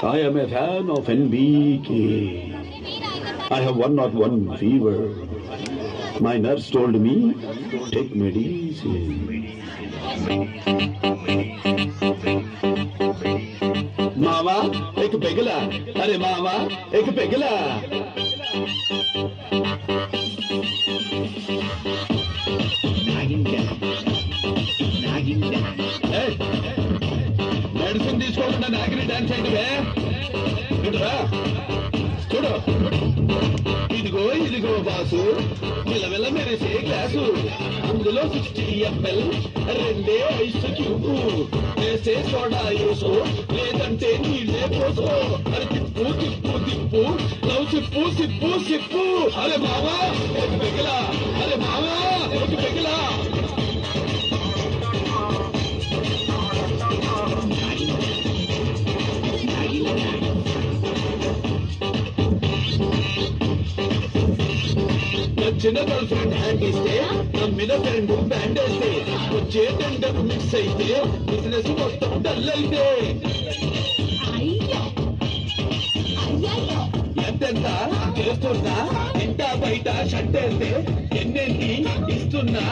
I am a fan of NBK. I have 101 fever. My nurse told me, take medicine. मामा एक पेगला, अरे मामा एक पेगला. Medicine తీసుకోకుండా Nagiri dance ఏంటివే? చూడు ఇదిగో ఇదిగో బాసు, విలవిల మెరిసే గ్లాసు, అందులో 60 ml, 2 ఐస్ క్యూబ్, వేసే సోడా యూసు, లేదంటే నీళ్ళే పోసుకో. అరే తిప్పు తిప్పు తిప్పు, లవ్ సిప్పు సిప్పు సిప్పు. అరే మావా ఒక పెగిలా, అరే మావా ఒక పెగిలా. నచ్చిన గర్ల్ ఫ్రెండ్ హ్యాండ్ ఇస్తే, నమ్మిన ఫ్రెండ్ బ్యాండ్ వేస్తే, వచ్చే టెండర్ మిక్స్ అయితే, బిజినెస్ మొత్తం డల్ అయితే. ఎంతెంత చేస్తున్నా, ఇంట బయట షట్టేస్తే, ఎన్నెన్ని ఇస్తున్నా,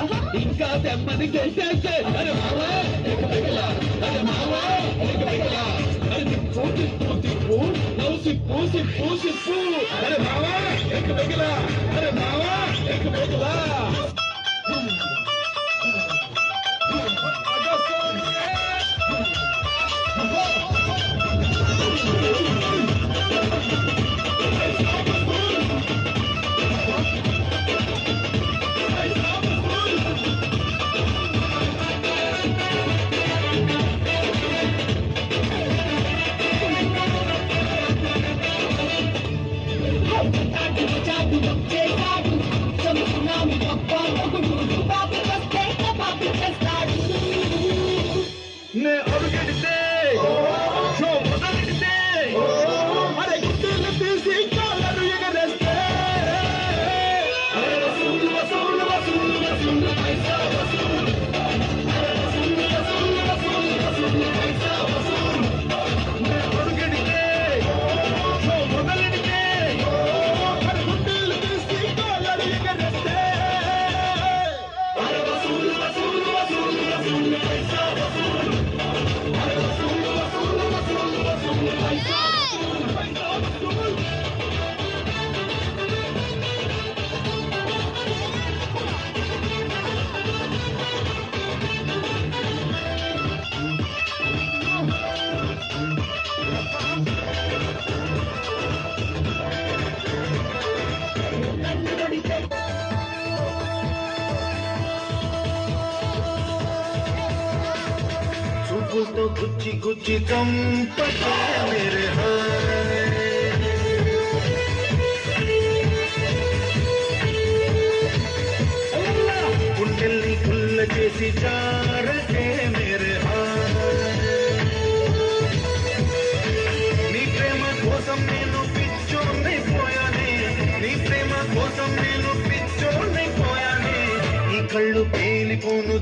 ఇంకా తెమ్మని గెలిచేస్తే. అరే మావా ఒక పెగలా, అరే మావా ఒక పెగలా. అరే తిప్పు తిప్పు తిప్పు, లవ్ సిప్పు సిప్పు సిప్పు. అరే మావా ఒక పెగలా, అరే మావా ఒక పెగలా. तो गुच्ची गुच्ची चंपके मेरे గుండెల్ని గుల్ల చేసి జారకే मेरे నీ ప్రేమ కోసం నేను పిచ్చోనైపోయానే, నీ ప్రేమ కోసం నేను పిచ్చోనైపోయానే. నీ కళ్ళు పేలిపోను